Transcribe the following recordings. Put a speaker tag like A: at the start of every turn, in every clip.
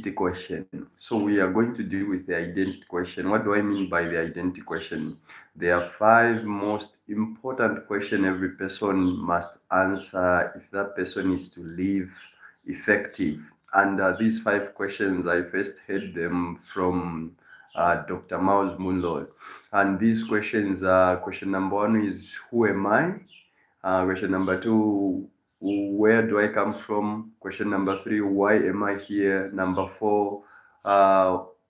A: identity question. So we are going to deal with the identity question. What do I mean by the identity question? There are five most important questions every person must answer if that person is to live effective. And these five questions, I first heard them from Dr. Miles Munlo. And these questions are: question number one is, who am I? Question number two, where do I come from? Question number three, why am I here? Number four,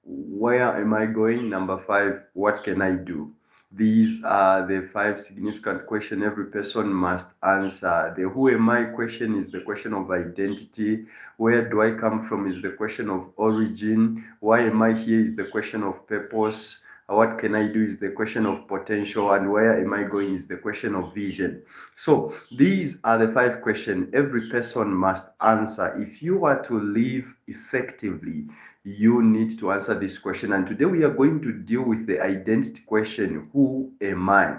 A: where am I going? Number five, what can I do? These are the five significant questions every person must answer. The who am I question is the question of identity. Where do I come from is the question of origin. Why am I here is the question of purpose. What can I do is the question of potential, and where am I going is the question of vision. So these are the five questions every person must answer. If you are to live effectively, you need to answer this question. And today we are going to deal with the identity question: who am I?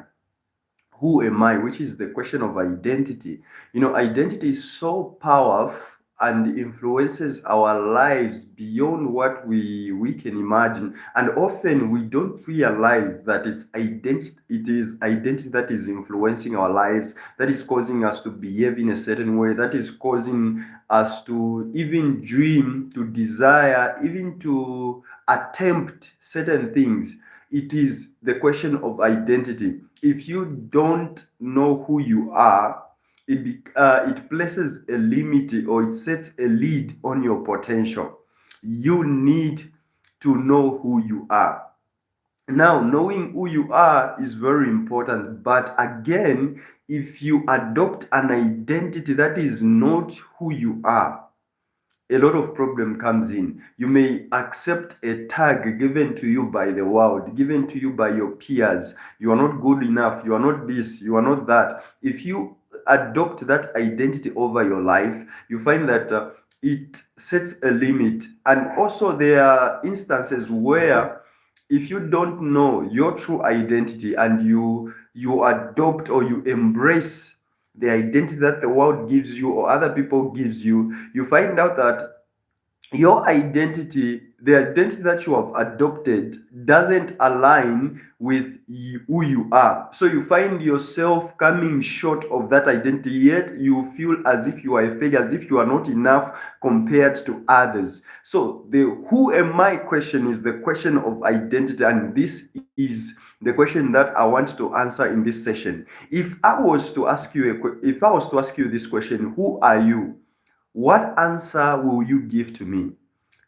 A: Who am I? Which is the question of identity. You know, identity is so powerful and influences our lives beyond what we can imagine. And often we don't realize that it is identity that is influencing our lives, that is causing us to behave in a certain way, that is causing us to even dream, to desire, even to attempt certain things. It is the question of identity. If you don't know who you are, it places a limit, or it sets a lead on your potential. You need to know who you are. Now, knowing who you are is very important, but again, if you adopt an identity that is not who you are, a lot of problem comes in. You may accept a tag given to you by the world, given to you by your peers. You are not good enough. You are not this. You are not that. If you adopt that identity over your life, you find that it sets a limit. And also, there are instances where if you don't know your true identity and you adopt or you embrace the identity that the world gives you or other people gives you, you find out that your identity, the identity that you have adopted, doesn't align with who you are. So you find yourself coming short of that identity, yet you feel as if you are a failure, as if you are not enough compared to others. So the who am I question is the question of identity, and this is the question that I want to answer in this session. If I was to ask you this question, who are you? What answer will you give to me?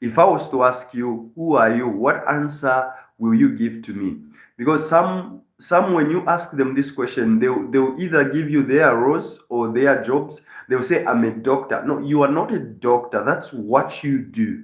A: If I was to ask you, who are you? What answer will you give to me? Because some when you ask them this question, they'll either give you their roles or their jobs. They'll say, I'm a doctor. No, you are not a doctor. That's what you do.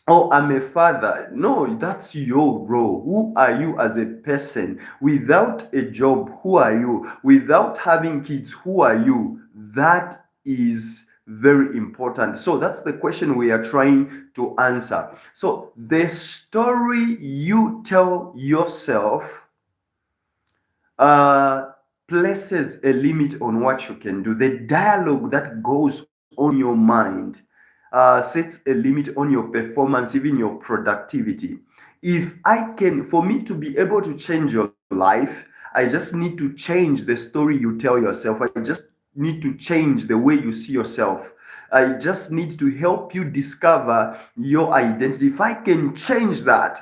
A: Oh, I'm a father. No, that's your role. Who are you as a person? Without a job, who are you? Without having kids, who are you? That is very important. So that's the question we are trying to answer. So the story you tell yourself uh, places a limit on what you can do. The dialogue that goes on in your mind sets a limit on your performance, even your productivity. If I can, for me to be able to change your life, I just need to change the story you tell yourself. I just need to change the way you see yourself. I just need to help you discover your identity. If I can change that,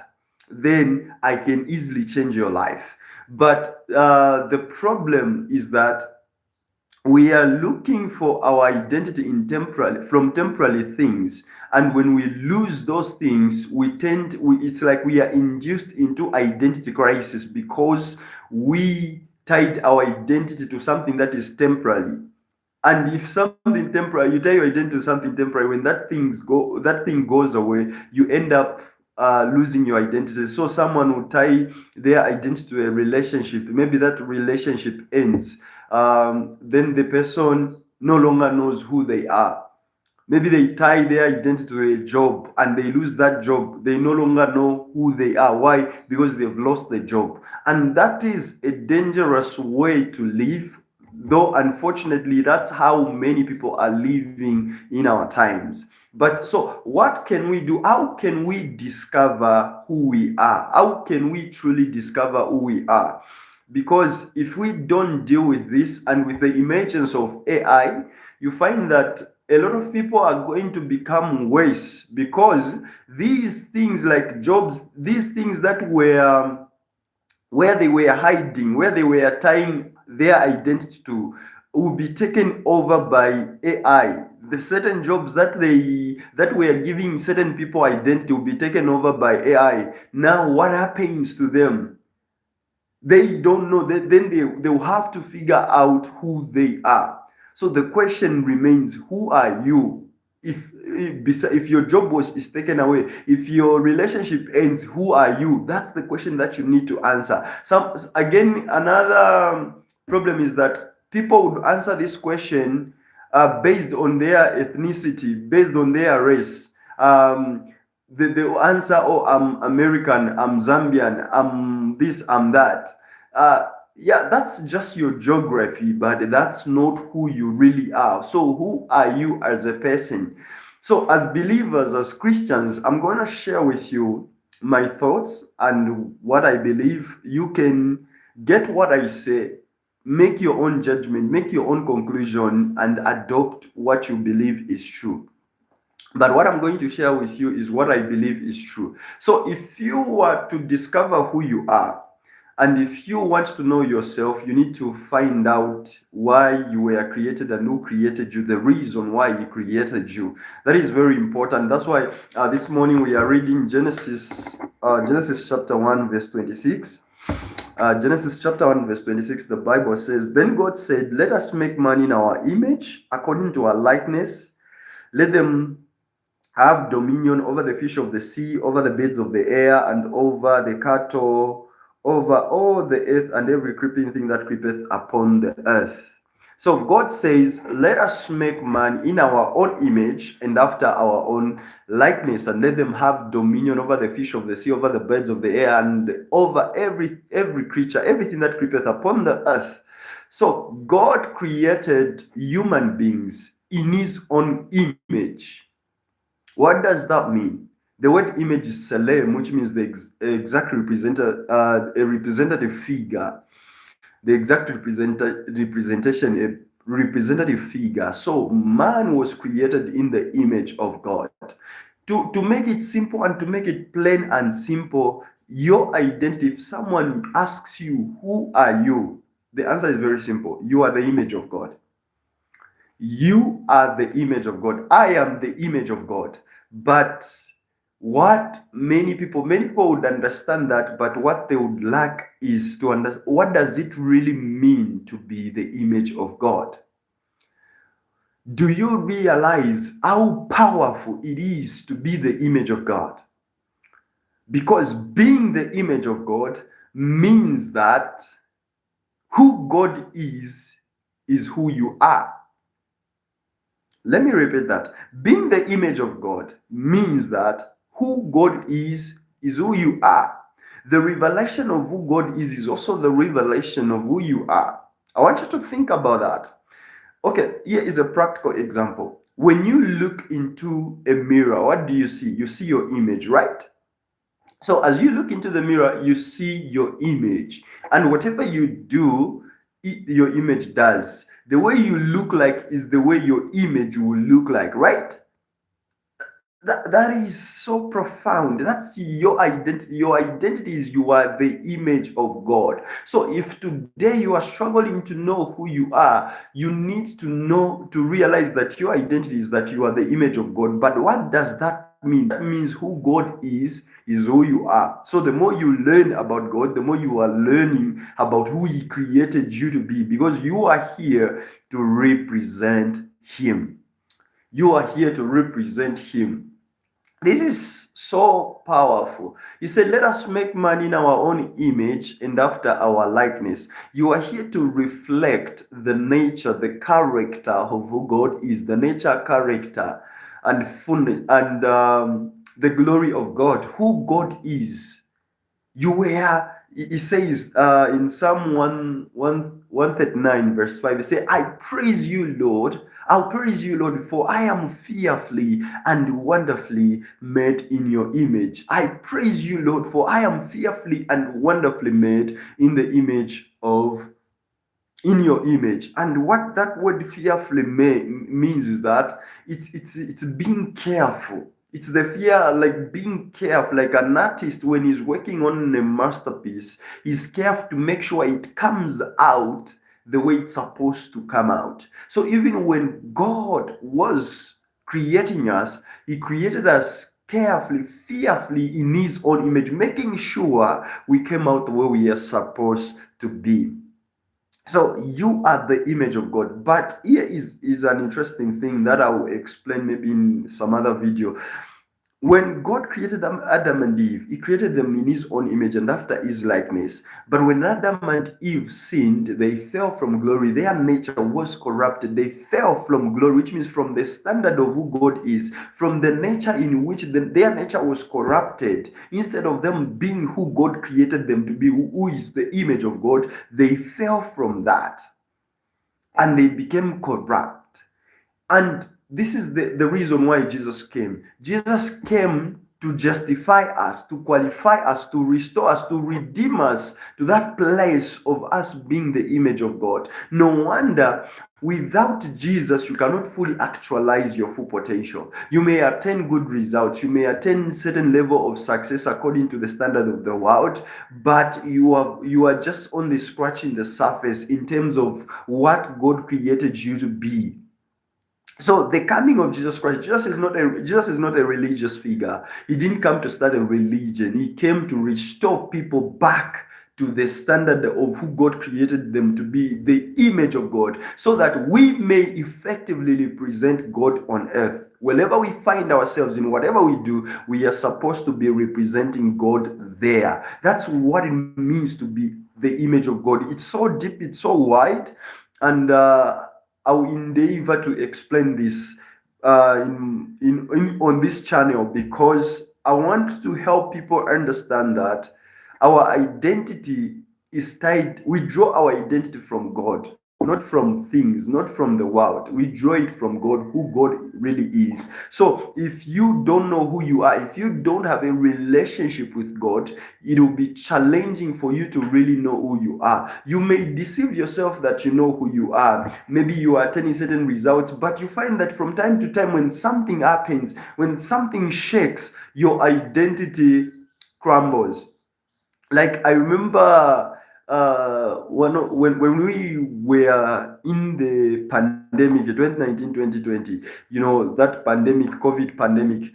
A: then I can easily change your life. But the problem is that we are looking for our identity in from temporary things, and when we lose those things, it's like we are induced into identity crisis because we tied our identity to something that is temporary. And if something temporary, you tie your identity to something temporary, when that thing goes away, you end up losing your identity. So someone will tie their identity to a relationship. Maybe that relationship ends. Then the person no longer knows who they are. Maybe they tie their identity to a job and they lose that job. They no longer know who they are. Why? Because they've lost the job. And that is a dangerous way to live, though unfortunately that's how many people are living in our times. But so, what can we do? How can we discover who we are? How can we truly discover who we are? Because if we don't deal with this, and with the emergence of AI, you find that a lot of people are going to become worse, because these things like jobs, these things that were where they were hiding, where they were tying their identity to, will be taken over by AI. The certain jobs that were giving certain people identity will be taken over by AI. Now, what happens to them? They don't know. Then they will have to figure out who they are. So the question remains: who are you? If your job was is taken away, if your relationship ends, who are you? That's the question that you need to answer. Some again, another problem is that people would answer this question based on their ethnicity, based on their race. They will answer, oh, I'm American, I'm Zambian, I'm this, I'm that. Yeah, that's just your geography, but that's not who you really are. So, who are you as a person? So, as believers, as Christians, I'm going to share with you my thoughts and what I believe. You can get what I say, make your own judgment, make your own conclusion, and adopt what you believe is true. But what I'm going to share with you is what I believe is true. So if you were to discover who you are, and if you want to know yourself, you need to find out why you were created and who created you, the reason why he created you. That is very important. That's why this morning we are reading Genesis chapter 1, verse 26. Genesis chapter 1, verse 26, the Bible says, Then God said, Let us make man in our image, according to our likeness. Let them have dominion over the fish of the sea, over the birds of the air, and over the cattle, over all the earth, and every creeping thing that creepeth upon the earth. So God says, Let us make man in our own image and after our own likeness, and let them have dominion over the fish of the sea, over the birds of the air, and over every creature, everything that creepeth upon the earth. So God created human beings in his own image. What does that mean? The word image is selem, which means the exact a representative figure, the exact representation, a representative figure. So man was created in the image of God. To make it simple and to make it plain and simple, your identity, if someone asks you, who are you? The answer is very simple. You are the image of God. You are the image of God. I am the image of God. But many people would understand that, but what they would lack is to understand, what does it really mean to be the image of God? Do you realize how powerful it is to be the image of God? Because being the image of God means that who God is who you are. Let me repeat that. Being the image of God means that who God is who you are. The revelation of who God is also the revelation of who you are. I want you to think about that. Okay, here is a practical example. When you look into a mirror, what do you see? You see your image, right? So as you look into the mirror, you see your image. And whatever you do, your image does. The way you look like is the way your image will look like, right? That is so profound. That's your identity. Your identity is you are the image of God. So if today you are struggling to know who you are, you need to know, to realize that your identity is that you are the image of God. But what does that mean? That means who God is who you are. So the more you learn about God, the more you are learning about who He created you to be, because you are here to represent Him. You are here to represent Him. This is so powerful. He said, Let us make man in our own image and after our likeness. You are here to reflect the nature, the character of who God is, the nature, character, and the glory of God, who God is. You were, he says in Psalm 139, verse 5, he says, I praise you, Lord. I'll praise you, Lord, for I am fearfully and wonderfully made in your image. I praise you, Lord, for I am fearfully and wonderfully made in the image of in your image. And what that word fearfully means is that it's being careful. It's the fear, like being careful, like an artist when he's working on a masterpiece, he's careful to make sure it comes out the way it's supposed to come out. So even when God was creating us, he created us carefully, fearfully in his own image, making sure we came out the way we are supposed to be. So you are the image of God. But here is an interesting thing that I will explain maybe in some other video. When God created Adam and Eve, he created them in his own image and after his likeness. But when Adam and Eve sinned, they fell from glory. Their nature was corrupted. They fell from glory, which means from the standard of who God is, from the nature in which their nature was corrupted. Instead of them being who God created them to be, who is the image of God, they fell from that and they became corrupt. And this is the reason why Jesus came. Jesus came to justify us, to qualify us, to restore us, to redeem us to that place of us being the image of God. No wonder without Jesus, you cannot fully actualize your full potential. You may attain good results, you may attain certain level of success according to the standard of the world, but you are just only scratching the surface in terms of what God created you to be. So the coming of Jesus Christ, Jesus is not a religious figure. He didn't come to start a religion. He came to restore people back to the standard of who God created them to be, the image of God, so that we may effectively represent God on earth. Wherever we find ourselves, in whatever we do, we are supposed to be representing God there. That's what it means to be the image of God. It's so deep, it's so wide, and I will endeavor to explain this on this channel because I want to help people understand that our identity is tied. We draw our identity from God, not from things, not from the world. We draw it from God, who God really is. So if you don't know who you are, if you don't have a relationship with God, it will be challenging for you to really know who you are. You may deceive yourself that you know who you are. Maybe you are attaining certain results, but you find that from time to time when something happens, when something shakes, your identity crumbles. Like I remember when we were in the pandemic 2019 2020, that pandemic, COVID pandemic,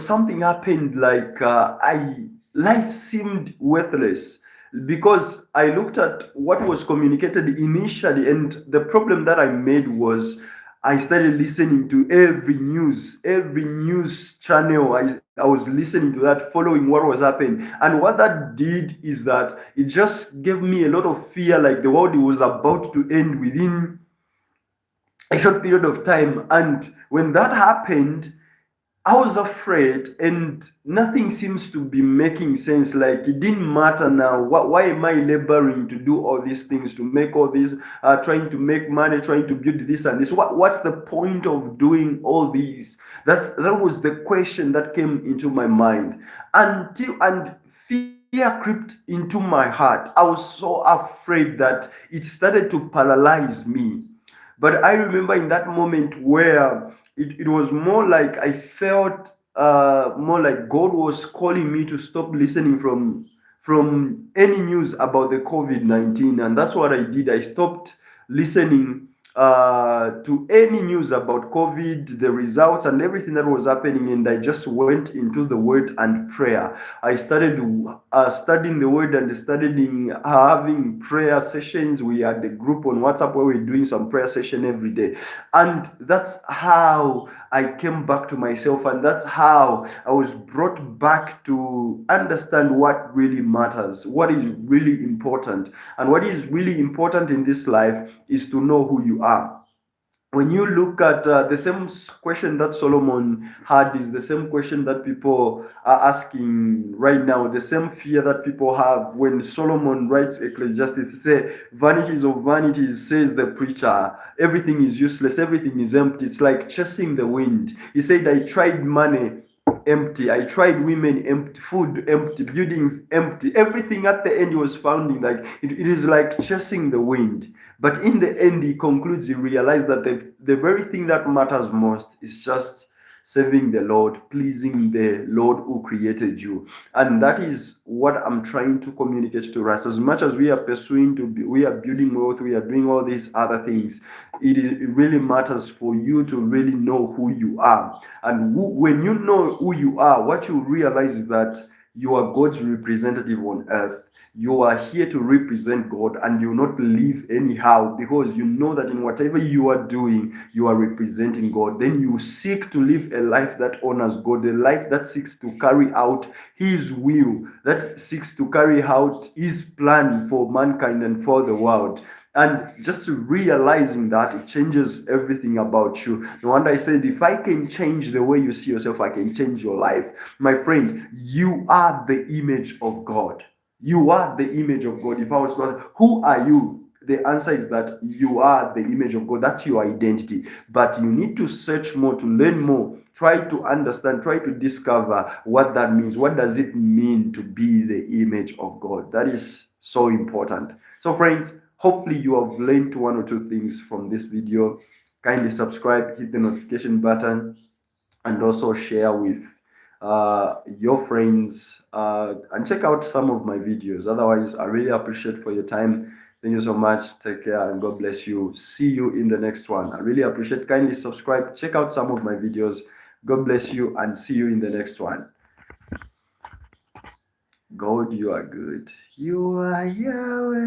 A: something happened. Like I life seemed worthless because I looked at what was communicated initially, and the problem that I made was I started listening to every news channel. I was listening to that, following what was happening. And what that did is that it just gave me a lot of fear, like the world was about to end within a short period of time. And when that happened, I was afraid, and nothing seems to be making sense. Like it didn't matter now. Why am I laboring to do all these things, to make all this, trying to make money, trying to build this and this? What's the point of doing all these? That was the question that came into my mind and fear crept into my heart. I was so afraid that it started to paralyze me. But I remember in that moment where it was more like I felt more like God was calling me to stop listening from any news about the COVID-19. And that's what I did. I stopped listening to any news about COVID, the results, and everything that was happening. And I just went into the Word and prayer. I started studying the Word and studying, having prayer sessions. We had a group on WhatsApp where we're doing some prayer session every day. And that's how I came back to myself. And that's how I was brought back to understand what really matters, what is really important. And what is really important in this life is to know who you are. when you look at the same question that Solomon had is the same question that people are asking right now, the same fear that people have when Solomon writes Ecclesiastes. He say, vanities of vanities, says the preacher. Everything is useless, everything is empty. It's like chasing the wind. He said, I tried money, empty. I tried women, empty. Food, empty. Buildings, empty. Everything at the end he was finding, like it is like chasing the wind. But in the end, he concludes, he realized that the very thing that matters most is just serving the Lord, pleasing the Lord who created you. And that is what I'm trying to communicate to us. As much as we are pursuing to be, we are building wealth, we are doing all these other things, it really matters for you to really know who you are. And when you know who you are, what you realize is that you are God's representative on earth. You are here to represent God, and you not live anyhow, because you know that in whatever you are doing, you are representing God. Then you seek to live a life that honors God, a life that seeks to carry out His will, that seeks to carry out His plan for mankind and for the world. And just realizing that, it changes everything about you. No wonder I said, if I can change the way you see yourself, I can change your life. My friend, you are the image of God. You are the image of God. If I was to ask, who are you? The answer is that you are the image of God. That's your identity. But you need to search more, to learn more. Try to understand, try to discover what that means. What does it mean to be the image of God? That is so important. So, friends, hopefully you have learned one or two things from this video. Kindly subscribe, hit the notification button, and also share with your friends, and check out some of my videos. Otherwise, I really appreciate for your time. Thank you so much. Take care and God bless you. See you in the next one. I really appreciate. Kindly subscribe, check out some of my videos. God bless you and see you in the next one. God, you are good. You are Yahweh.